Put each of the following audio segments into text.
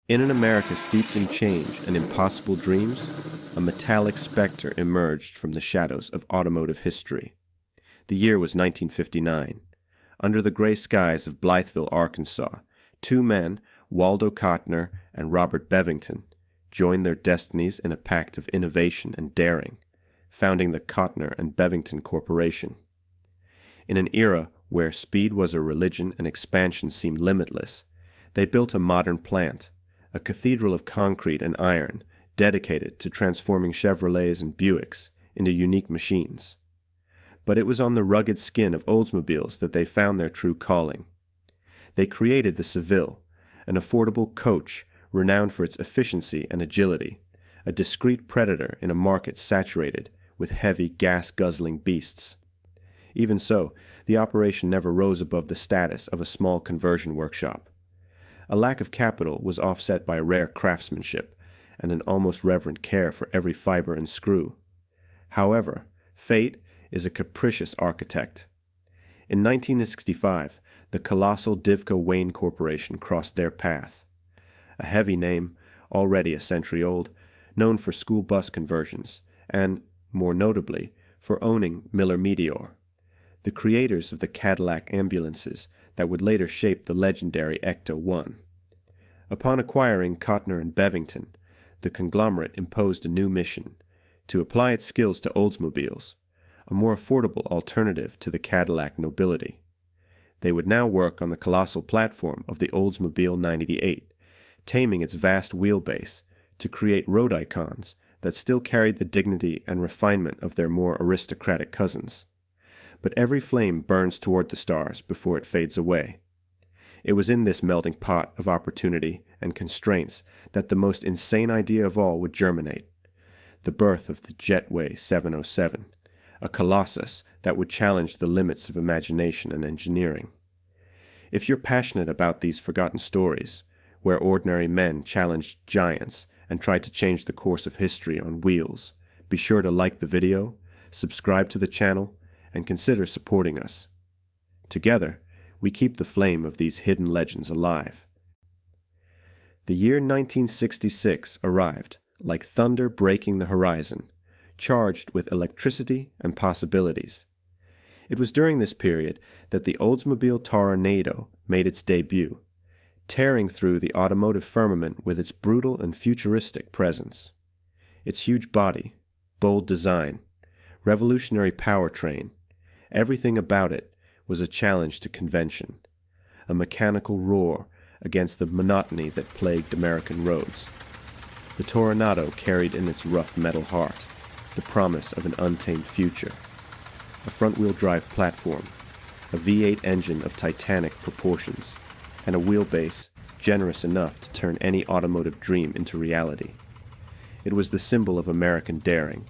In an America steeped in change and impossible dreams, a metallic specter emerged from the shadows of automotive history. The year was 1959. Under the gray skies of Blytheville, Arkansas, two men, Waldo Kottner and Robert Bevington, joined their destinies in a pact of innovation and daring, founding the Kottner and Bevington Corporation. In an era where speed was a religion and expansion seemed limitless, they built a modern plant, a cathedral of concrete and iron dedicated to transforming Chevrolets and Buicks into unique machines. But it was on the rugged skin of Oldsmobiles that they found their true calling. They created the Seville, an affordable coach renowned for its efficiency and agility, a discreet predator in a market saturated with heavy gas-guzzling beasts. Even so, the operation never rose above the status of a small conversion workshop. A lack of capital was offset by rare craftsmanship and an almost reverent care for every fiber and screw. However, fate is a capricious architect. In 1965, the colossal Divco Wayne Corporation crossed their path. A heavy name, already a century old, known for school bus conversions, and, more notably, for owning Miller-Meteor, the creators of the Cadillac ambulances that would later shape the legendary Ecto-1. Upon acquiring Kottner and Bevington, the conglomerate imposed a new mission, to apply its skills to Oldsmobiles, a more affordable alternative to the Cadillac nobility. They would now work on the colossal platform of the Oldsmobile 98, taming its vast wheelbase to create road icons that still carried the dignity and refinement of their more aristocratic cousins. But every flame burns toward the stars before it fades away. It was in this melting pot of opportunity and constraints that the most insane idea of all would germinate: the birth of the Jetway 707, a colossus that would challenge the limits of imagination and engineering. If you're passionate about these forgotten stories, where ordinary men challenged giants and tried to change the course of history on wheels, be sure to like the video, subscribe to the channel, and consider supporting us. Together, we keep the flame of these hidden legends alive. The year 1966 arrived, like thunder breaking the horizon, charged with electricity and possibilities. It was during this period that the Oldsmobile Toronado made its debut, tearing through the automotive firmament with its brutal and futuristic presence. Its huge body, bold design, revolutionary powertrain, everything about it was a challenge to convention, a mechanical roar against the monotony that plagued American roads. The Toronado carried in its rough metal heart the promise of an untamed future. A front-wheel drive platform, a V8 engine of titanic proportions, and a wheelbase generous enough to turn any automotive dream into reality. It was the symbol of American daring,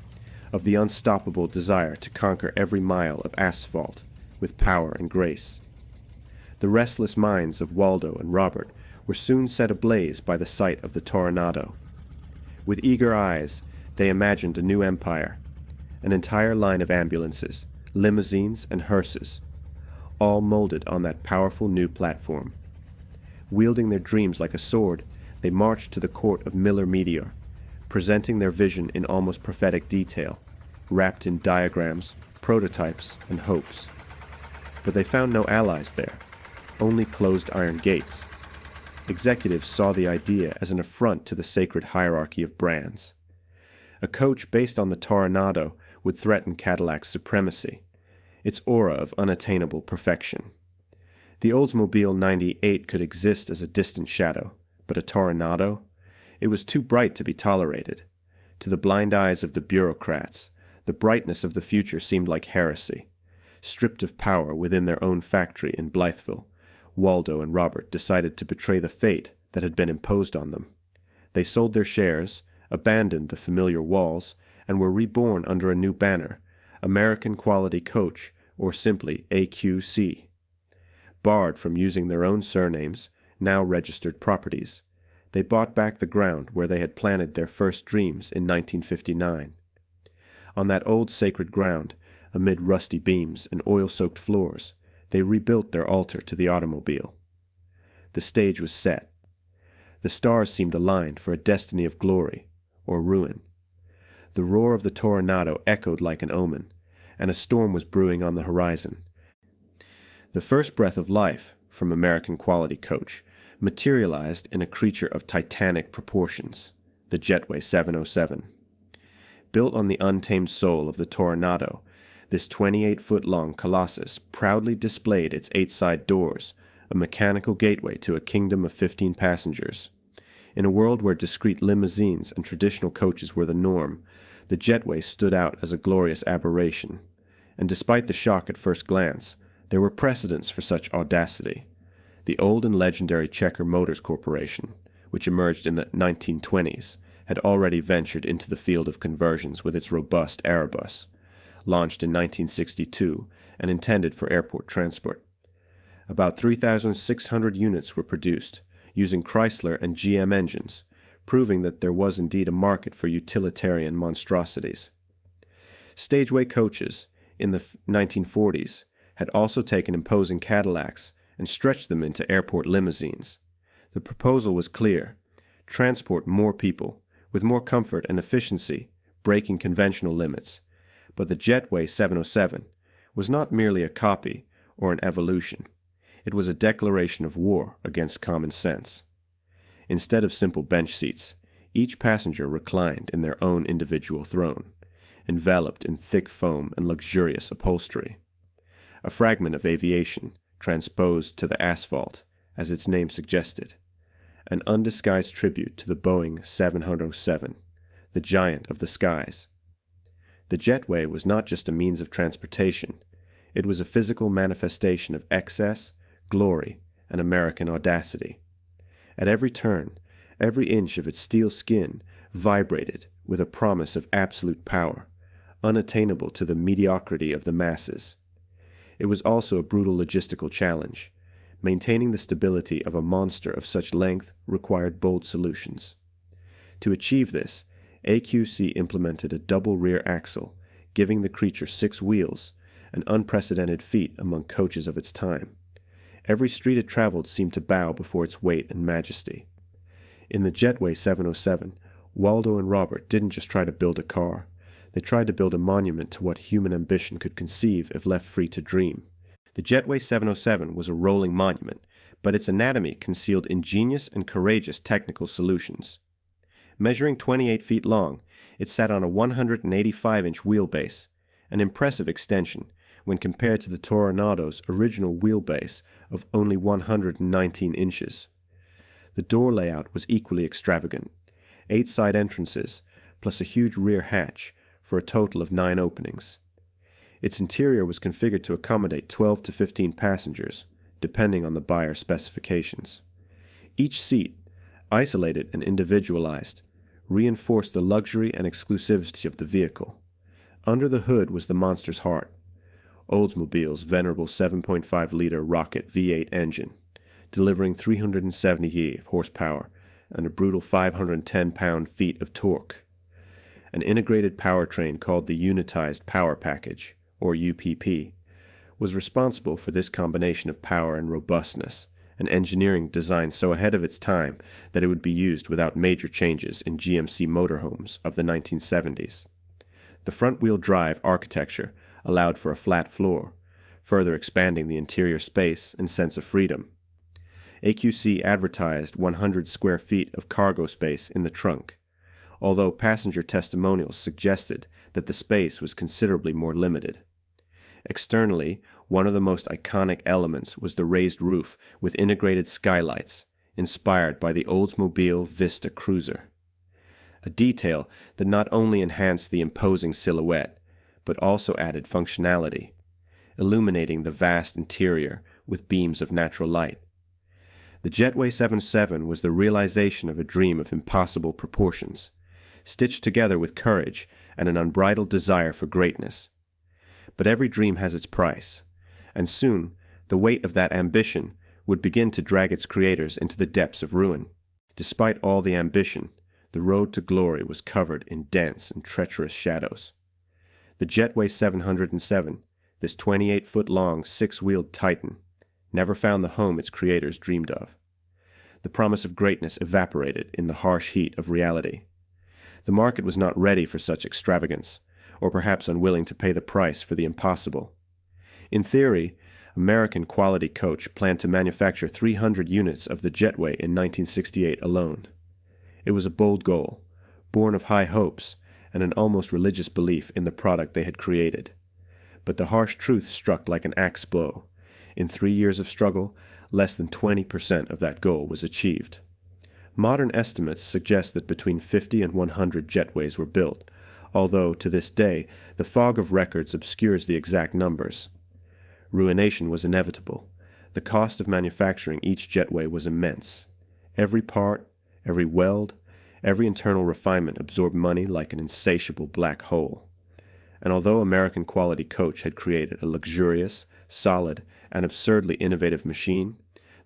of the unstoppable desire to conquer every mile of asphalt with power and grace. The restless minds of Waldo and Robert were soon set ablaze by the sight of the Toronado. With eager eyes, they imagined a new empire, an entire line of ambulances, limousines, and hearses, all molded on that powerful new platform. Wielding their dreams like a sword, they marched to the court of Miller-Meteor, presenting their vision in almost prophetic detail, wrapped in diagrams, prototypes, and hopes. But they found no allies there, only closed iron gates. Executives saw the idea as an affront to the sacred hierarchy of brands. A coach based on the Toronado would threaten Cadillac's supremacy, its aura of unattainable perfection. The Oldsmobile 98 could exist as a distant shadow, but a Toronado? It was too bright to be tolerated. To the blind eyes of the bureaucrats, the brightness of the future seemed like heresy. Stripped of power within their own factory in Blytheville, Waldo and Robert decided to betray the fate that had been imposed on them. They sold their shares, abandoned the familiar walls, and were reborn under a new banner, American Quality Coach, or simply AQC. Barred from using their own surnames, now registered properties, they bought back the ground where they had planted their first dreams in 1959. On that old sacred ground, amid rusty beams and oil-soaked floors, they rebuilt their altar to the automobile. The stage was set. The stars seemed aligned for a destiny of glory or ruin. The roar of the Toronado echoed like an omen, and a storm was brewing on the horizon. The first breath of life from American quality coach materialized in a creature of titanic proportions, the Jetway 707. Built on the untamed soul of the Toronado, this 28-foot-long colossus proudly displayed its 8-side doors, a mechanical gateway to a kingdom of 15 passengers. In a world where discreet limousines and traditional coaches were the norm, the Jetway stood out as a glorious aberration. And despite the shock at first glance, there were precedents for such audacity. The old and legendary Checker Motors Corporation, which emerged in the 1920s, had already ventured into the field of conversions with its robust Aerobus, launched in 1962 and intended for airport transport. About 3,600 units were produced, using Chrysler and GM engines, proving that there was indeed a market for utilitarian monstrosities. Stageway coaches, in the 1940s, had also taken imposing Cadillacs and stretched them into airport limousines. The proposal was clear: transport more people, with more comfort and efficiency, breaking conventional limits. But the Jetway 707 was not merely a copy or an evolution. It was a declaration of war against common sense. Instead of simple bench seats, each passenger reclined in their own individual throne, enveloped in thick foam and luxurious upholstery. A fragment of aviation transposed to the asphalt, as its name suggested. An undisguised tribute to the Boeing 707, the giant of the skies. The Jetway was not just a means of transportation. It was a physical manifestation of excess, glory, and American audacity. At every turn, every inch of its steel skin vibrated with a promise of absolute power, unattainable to the mediocrity of the masses. It was also a brutal logistical challenge. Maintaining the stability of a monster of such length required bold solutions. To achieve this, AQC implemented a double rear axle, giving the creature 6 wheels, an unprecedented feat among coaches of its time. Every street it traveled seemed to bow before its weight and majesty. In the Jetway 707, Waldo and Robert didn't just try to build a car. They tried to build a monument to what human ambition could conceive if left free to dream. The Jetway 707 was a rolling monument, but its anatomy concealed ingenious and courageous technical solutions. Measuring 28 feet long, it sat on a 185-inch wheelbase, an impressive extension when compared to the Toronado's original wheelbase of only 119 inches. The door layout was equally extravagant: 8 side entrances, plus a huge rear hatch, for a total of 9 openings. Its interior was configured to accommodate 12 to 15 passengers, depending on the buyer's specifications. Each seat, isolated and individualized, reinforced the luxury and exclusivity of the vehicle. Under the hood was the monster's heart: Oldsmobile's venerable 7.5-liter rocket V8 engine, delivering 370 horsepower and a brutal 510 pound-feet of torque. An integrated powertrain called the Unitized Power Package, or UPP, was responsible for this combination of power and robustness, an engineering design so ahead of its time that it would be used without major changes in GMC motorhomes of the 1970s. The front-wheel drive architecture allowed for a flat floor, further expanding the interior space and sense of freedom. AQC advertised 100 square feet of cargo space in the trunk, although passenger testimonials suggested that the space was considerably more limited. Externally, one of the most iconic elements was the raised roof with integrated skylights, inspired by the Oldsmobile Vista Cruiser. A detail that not only enhanced the imposing silhouette, but also added functionality, illuminating the vast interior with beams of natural light. The Jetway 707 was the realization of a dream of impossible proportions, stitched together with courage and an unbridled desire for greatness. But every dream has its price, and soon the weight of that ambition would begin to drag its creators into the depths of ruin. Despite all the ambition, the road to glory was covered in dense and treacherous shadows. The Jetway 707, this 28-foot-long, 6-wheeled titan, never found the home its creators dreamed of. the promise of greatness evaporated in the harsh heat of reality. The market was not ready for such extravagance, or perhaps unwilling to pay the price for the impossible. In theory, American Quality Coach planned to manufacture 300 units of the Jetway in 1968 alone. It was a bold goal, born of high hopes and an almost religious belief in the product they had created. But the harsh truth struck like an axe blow. In 3 years of struggle, less than 20% of that goal was achieved. Modern estimates suggest that between 50 and 100 Jetways were built, although, to this day, the fog of records obscures the exact numbers. Ruination was inevitable. The cost of manufacturing each Jetway was immense. Every part, every weld, every internal refinement absorbed money like an insatiable black hole. And although American Quality Coach had created a luxurious, solid, and absurdly innovative machine,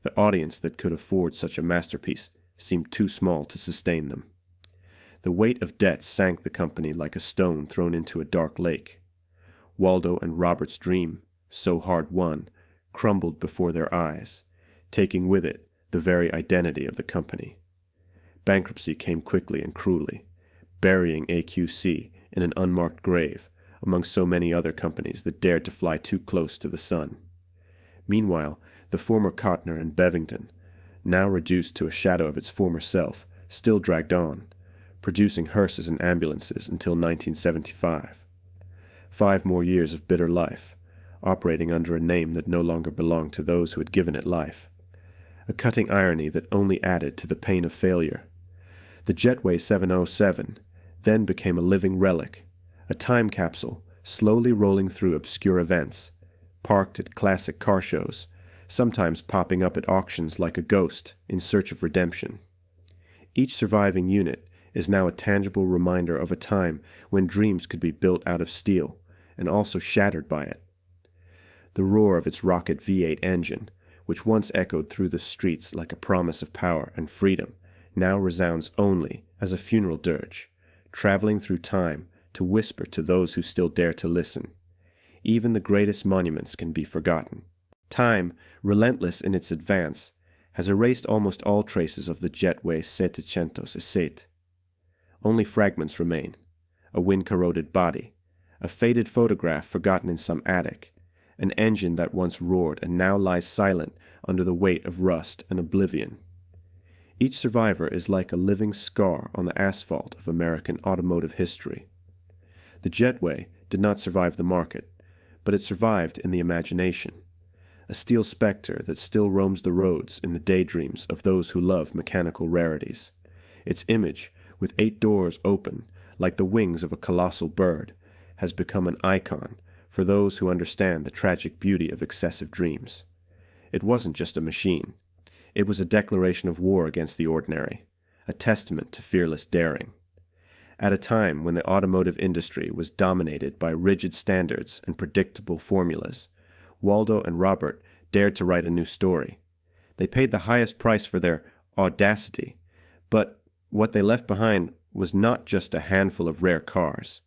the audience that could afford such a masterpiece seemed too small to sustain them. The weight of debt sank the company like a stone thrown into a dark lake. Waldo and Robert's dream, so hard won, crumbled before their eyes, taking with it the very identity of the company. Bankruptcy came quickly and cruelly, burying AQC in an unmarked grave among so many other companies that dared to fly too close to the sun. Meanwhile, the former Kottner and Bevington, now reduced to a shadow of its former self, still dragged on, producing hearses and ambulances until 1975. 5 more years of bitter life, operating under a name that no longer belonged to those who had given it life. A cutting irony that only added to the pain of failure. The Jetway 707 then became a living relic, a time capsule slowly rolling through obscure events, parked at classic car shows, sometimes popping up at auctions like a ghost in search of redemption. Each surviving unit is now a tangible reminder of a time when dreams could be built out of steel and also shattered by it. The roar of its rocket V8 engine, which once echoed through the streets like a promise of power and freedom, now resounds only as a funeral dirge, traveling through time to whisper to those who still dare to listen. Even the greatest monuments can be forgotten. Time, relentless in its advance, has erased almost all traces of the Jetway 707. Only fragments remain: a wind-corroded body, a faded photograph forgotten in some attic, an engine that once roared and now lies silent under the weight of rust and oblivion. Each survivor is like a living scar on the asphalt of American automotive history. The Jetway did not survive the market, but it survived in the imagination, a steel specter that still roams the roads in the daydreams of those who love mechanical rarities. Its image, with 8 doors open, like the wings of a colossal bird, has become an icon for those who understand the tragic beauty of excessive dreams. It wasn't just a machine. It was a declaration of war against the ordinary, a testament to fearless daring. At a time when the automotive industry was dominated by rigid standards and predictable formulas, Waldo and Robert dared to write a new story. They paid the highest price for their audacity, but what they left behind was not just a handful of rare cars.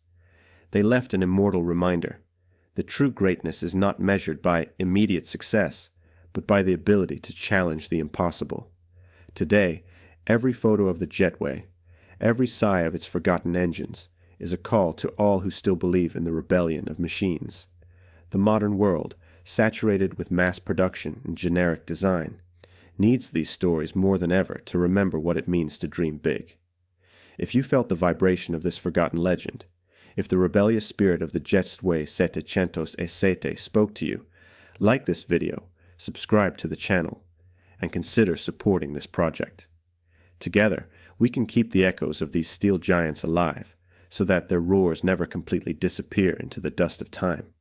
They left an immortal reminder that true greatness is not measured by immediate success, but by the ability to challenge the impossible. Today, every photo of the Jetway, every sigh of its forgotten engines, is a call to all who still believe in the rebellion of machines. The modern world, saturated with mass production and generic design, needs these stories more than ever to remember what it means to dream big. If you felt the vibration of this forgotten legend, if the rebellious spirit of the Jetway 707 spoke to you, like this video, subscribe to the channel, and consider supporting this project. Together, we can keep the echoes of these steel giants alive, so that their roars never completely disappear into the dust of time.